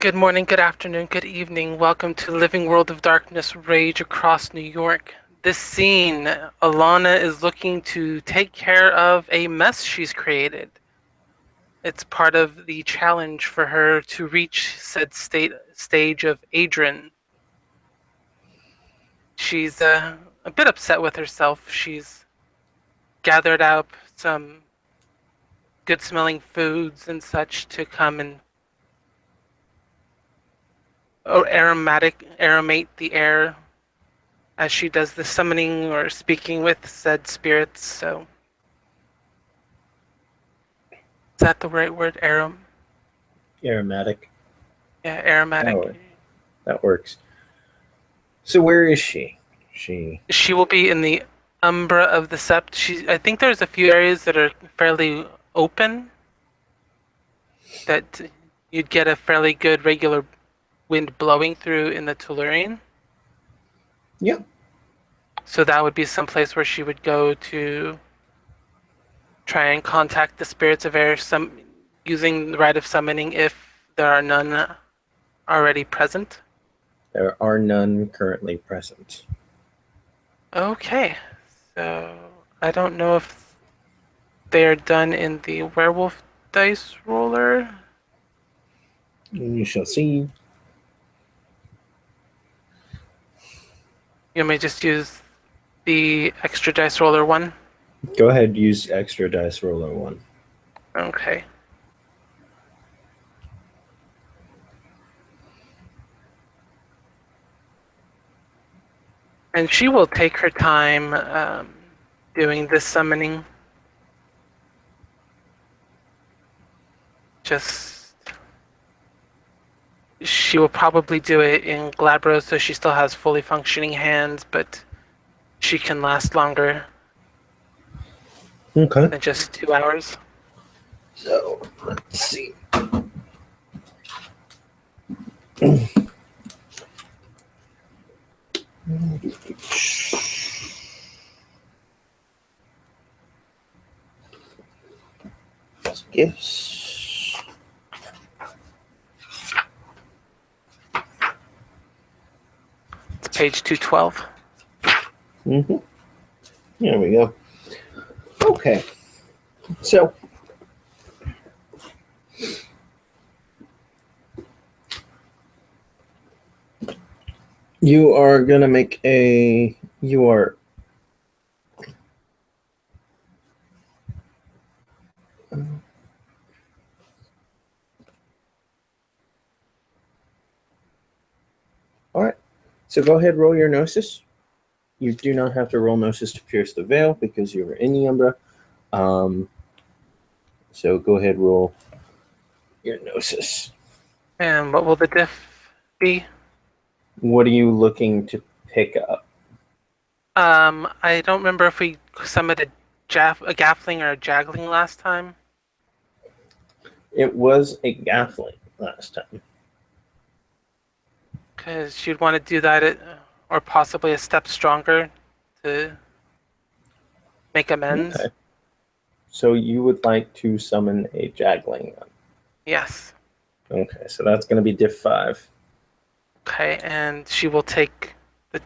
Good morning, good afternoon, good evening. Welcome to Living World of Darkness Rage across New York. This scene, Alana is looking to take care of a mess she's created. It's part of the challenge for her to reach said stage of Adrian. She's a bit upset with herself. She's gathered up some good smelling foods and such to come and aromate the air as she does the summoning or speaking with said spirits. So, is that the right word? Aromatic. Yeah, aromatic. Oh, that works. So where is she? She. She will be in the umbra of the sept. I think there's a few areas that are fairly open that you'd get a fairly good regular wind blowing through in the Tellurian. Yeah. So that would be some place where she would go to try and contact the spirits of air, using the rite of summoning if there are none already present. There are none currently present. Okay, so I don't know if they are done in the werewolf dice roller. You shall see. You may just use the extra dice roller one. Go ahead, use extra dice roller one. Okay. And she will take her time doing this summoning. Just she will probably do it in Glabro, so she still has fully functioning hands, but she can last longer Okay. than just 2 hours. So let's see. Gifts. It's page 212. There we go. Okay. So you are gonna make a. You are. All right. So go ahead, roll your gnosis. You do not have to roll gnosis to pierce the veil because you are in the umbra. So go ahead, roll your gnosis. And what will the diff be? What are you looking to pick up? I don't remember if we summoned a gaffling or a jagling last time. It was a gaffling last time. Because she'd want to do that, or possibly a step stronger to make amends. Okay. So you would like to summon a jagling. Yes. Okay, so that's going to be diff 5. Okay, and she will take the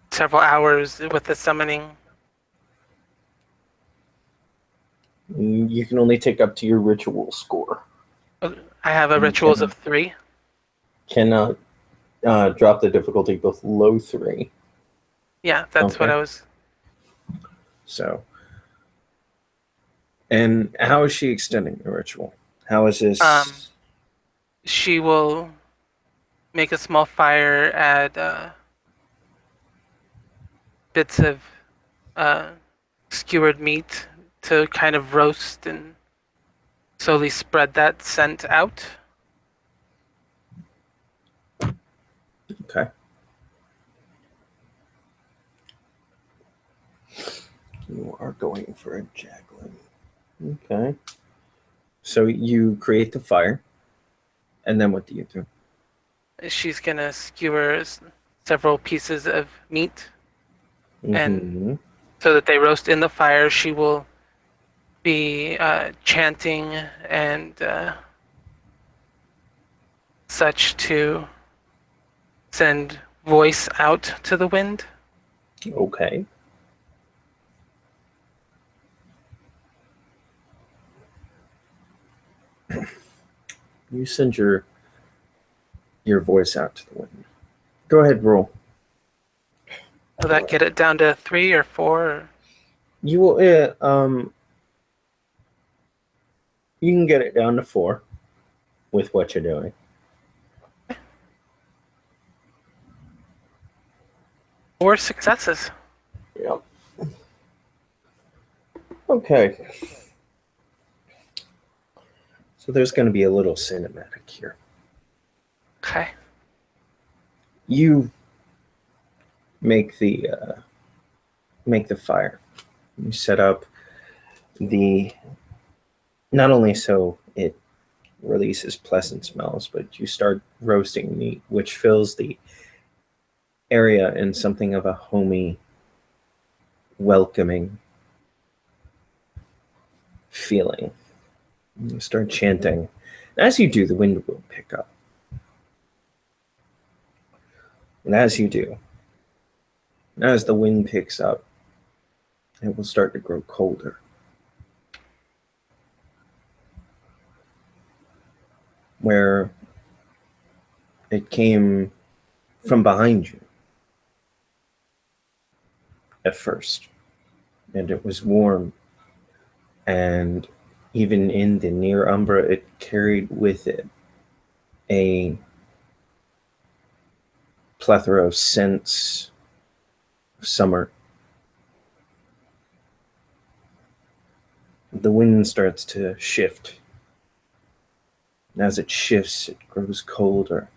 several hours with the summoning. You can only take up to your ritual score. I have a rituals of 3. Cannot drop the difficulty below 3. Yeah, that's what I was. So, and how is she extending the ritual? How is this? She will make a small fire, add bits of skewered meat to kind of roast and slowly spread that scent out. Okay. You are going for a jagling. Okay. So you create the fire, and then what do you do? She's gonna skewer several pieces of meat, and so that they roast in the fire. She will be chanting and such to send voice out to the wind. Okay. You send your voice out to the wind. Go ahead, roll. Will that get it down to 3 or 4? Or... You will. You can get it down to 4 with what you're doing. 4 successes. Yep. Okay. So there's going to be a little cinematic here. Okay. You make the fire. You set up the, not only so it releases pleasant smells, but you start roasting meat, which fills the area in something of a homey, welcoming feeling. You start chanting. As you do, the wind will pick up. And as you do, as the wind picks up, it will start to grow colder. Where it came from behind you at first, and it was warm, and even in the near umbra, it carried with it a plethora of scents of summer. The wind starts to shift. And as it shifts, it grows colder.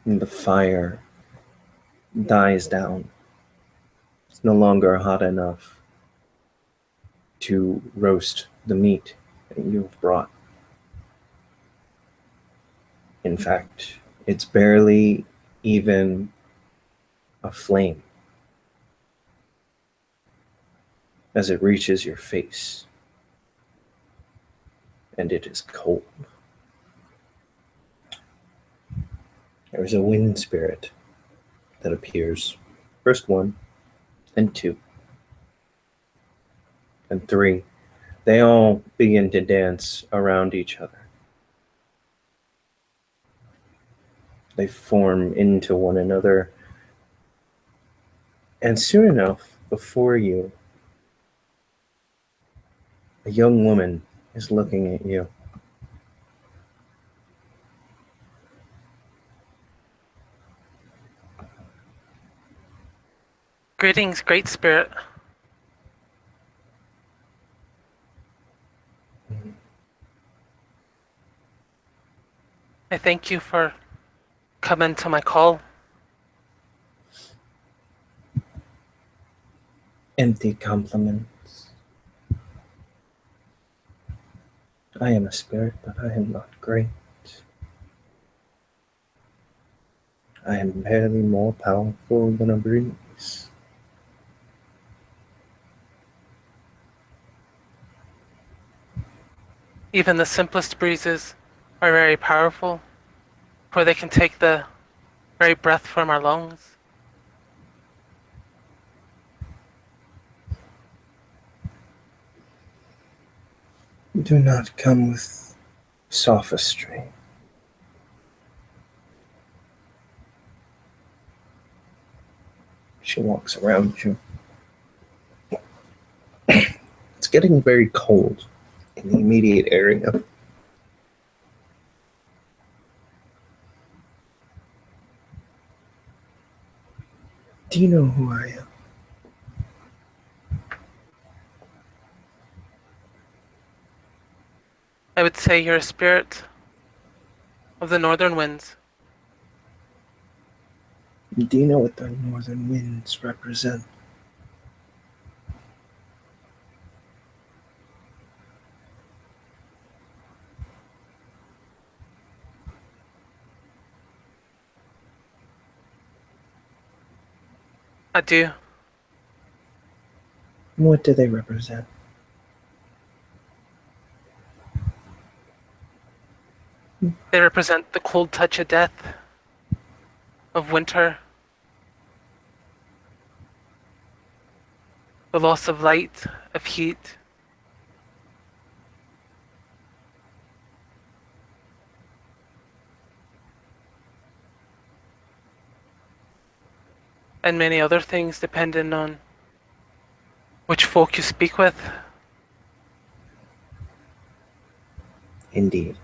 And the fire dies down. It's no longer hot enough to roast the meat that you've brought. In fact, it's barely even a flame as it reaches your face, and it is cold. There's a wind spirit that appears. First 1, and 2, and 3. They all begin to dance around each other. They form into one another. And soon enough, before you, a young woman is looking at you. Greetings, Great Spirit. I thank you for coming to my call. Empty compliments. I am a spirit, but I am not great. I am barely more powerful than a breeze. Even the simplest breezes are very powerful, for they can take the very breath from our lungs. Do not come with sophistry. She walks around you. It's getting very cold in the immediate area. Do you know who I am? I would say you're a spirit of the northern winds. Do you know what the northern winds represent? I do. What do they represent? They represent the cold touch of death, of winter, the loss of light, of heat, and many other things depending on which folk you speak with. Indeed.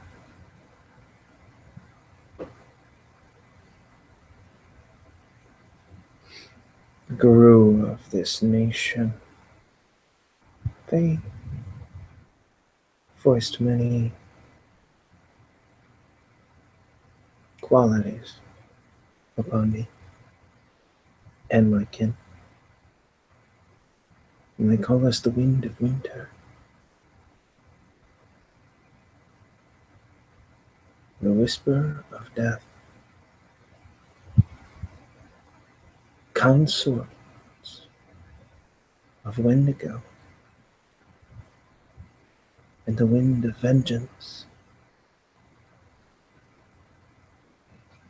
The guru of this nation, they voiced many qualities upon me and my kin. And they call us the wind of winter, the whisper of death, consorts of Wendigo, and the wind of vengeance.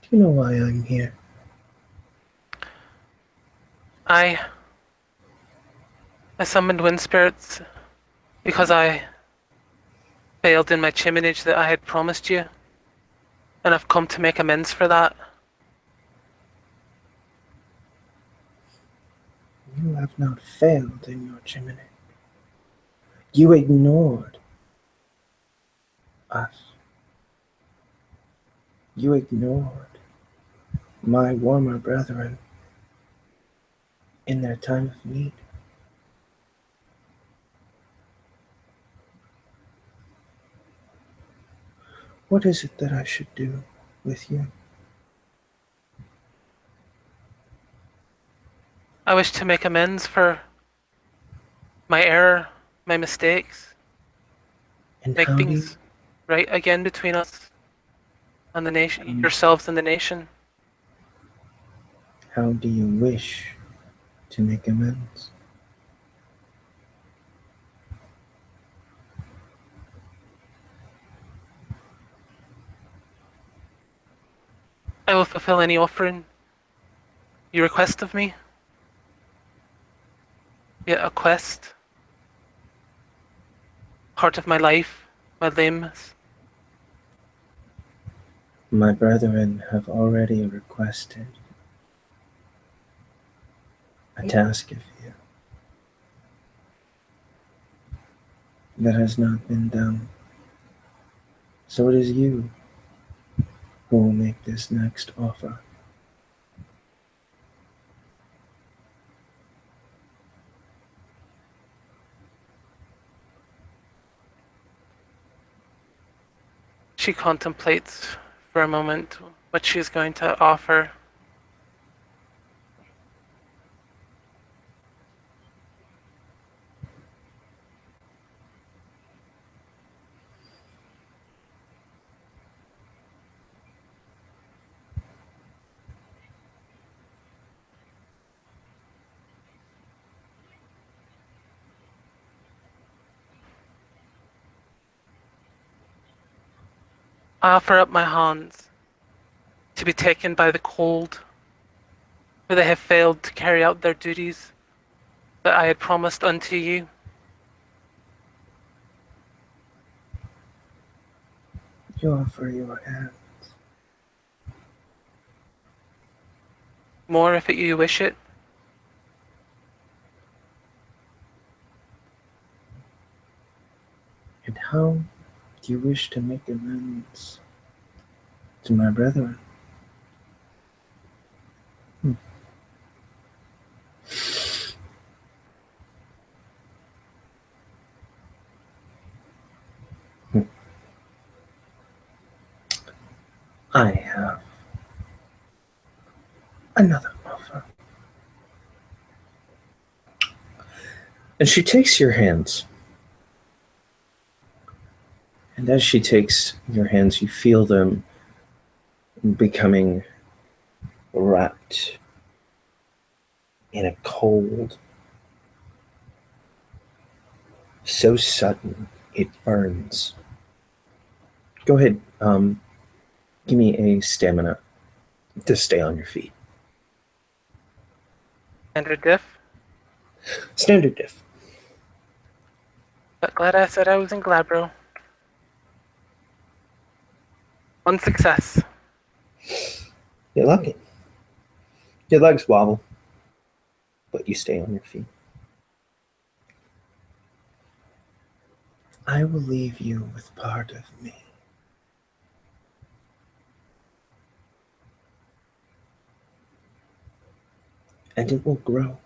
Do you know why I'm here? I summoned wind spirits because I failed in my chiminage that I had promised you, and I've come to make amends for that. You have not failed in your chimney. You ignored us. You ignored my warmer brethren in their time of need. What is it that I should do with you? I wish to make amends for my error, my mistakes, And make things right again between us and the nation, yourselves and the nation. how do you wish to make amends? I will fulfill any offering you request of me. Yet a quest, part of my life, my limbs. My brethren have already requested a task of you that has not been done. So it is you who will make this next offer. She contemplates for a moment what she is going to offer. I offer up my hands to be taken by the cold, for they have failed to carry out their duties that I had promised unto you. You offer your hand. More if you wish it. And how do you wish to make amends to my brethren? I have another offer. And she takes your hands. And as she takes your hands, you feel them becoming wrapped in a cold, so sudden it burns. Go ahead. Give me a stamina to stay on your feet. Standard diff. Standard diff. But glad I said I was in Glabro. One success. You're lucky. Your legs wobble, but you stay on your feet. I will leave you with part of me. And it will grow.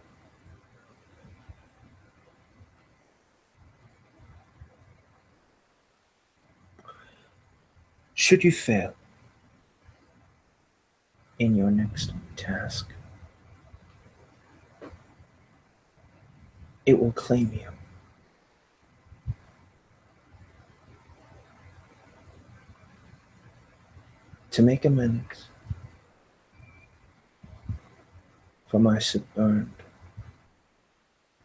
Should you fail in your next task, it will claim you. To make amends for my subburned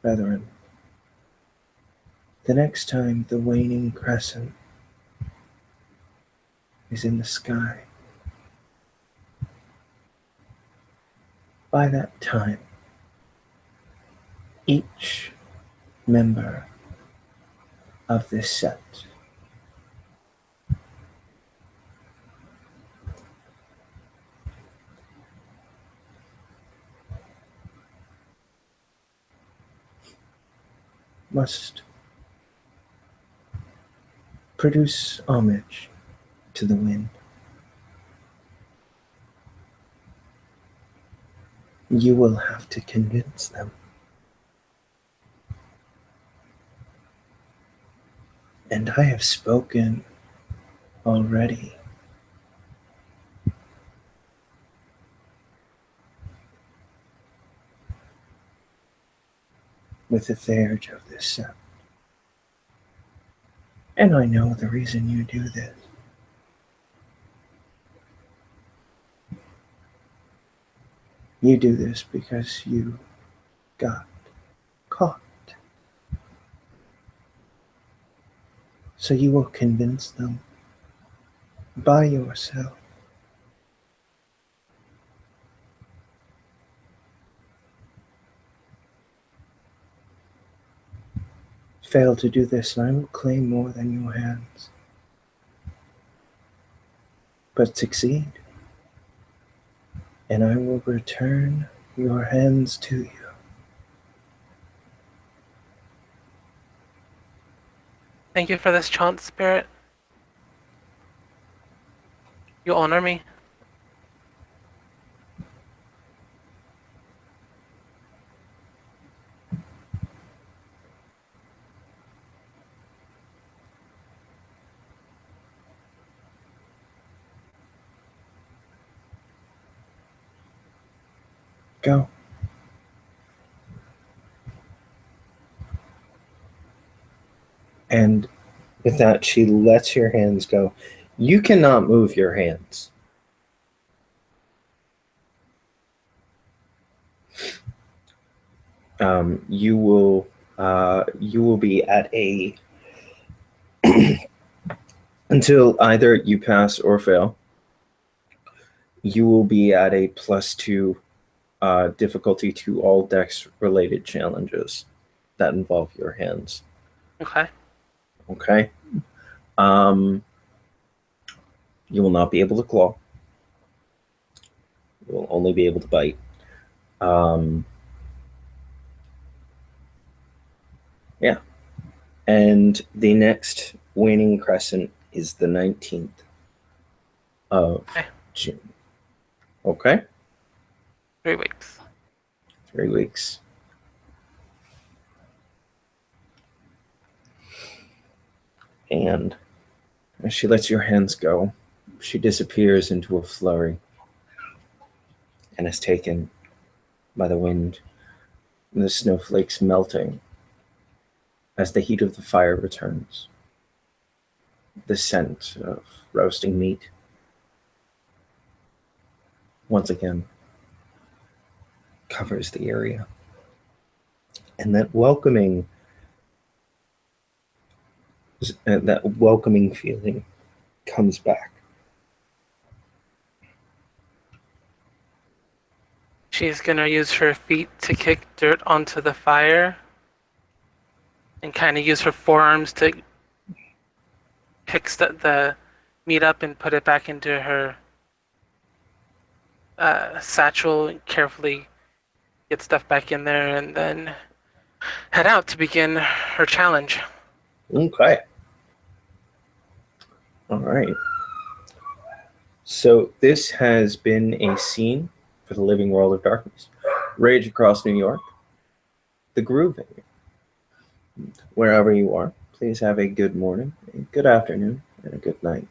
brethren, the next time the waning crescent is in the sky, by that time, each member of this set must produce homage to the wind. You will have to convince them. And I have spoken already. With the Theurge of this set. And I know the reason you do this. You do this because you got caught. So you will convince them by yourself. Fail to do this, and I will claim more than your hands. But succeed, and I will return your hands to you. Thank you for this chance, Spirit. You honor me. Go. And with that, she lets your hands go. You cannot move your hands. You will be at a until either you pass or fail. You will be at a +2 difficulty to all dex related challenges that involve your hands. Okay. Okay. You will not be able to claw. You will only be able to bite. Yeah. And the next waning crescent is the 19th of June. Okay? 3 weeks. 3 weeks. And as she lets your hands go, she disappears into a flurry and is taken by the wind, and the snowflakes melting as the heat of the fire returns. The scent of roasting meat once again covers the area. And that welcoming feeling comes back. She's gonna use her feet to kick dirt onto the fire and kind of use her forearms to pick the meat up and put it back into her satchel and carefully get stuff back in there and then head out to begin her challenge. Okay. All right. So this has been a scene for the Living World of Darkness. Rage across New York. The Grooving. Wherever you are, please have a good morning, a good afternoon, and a good night.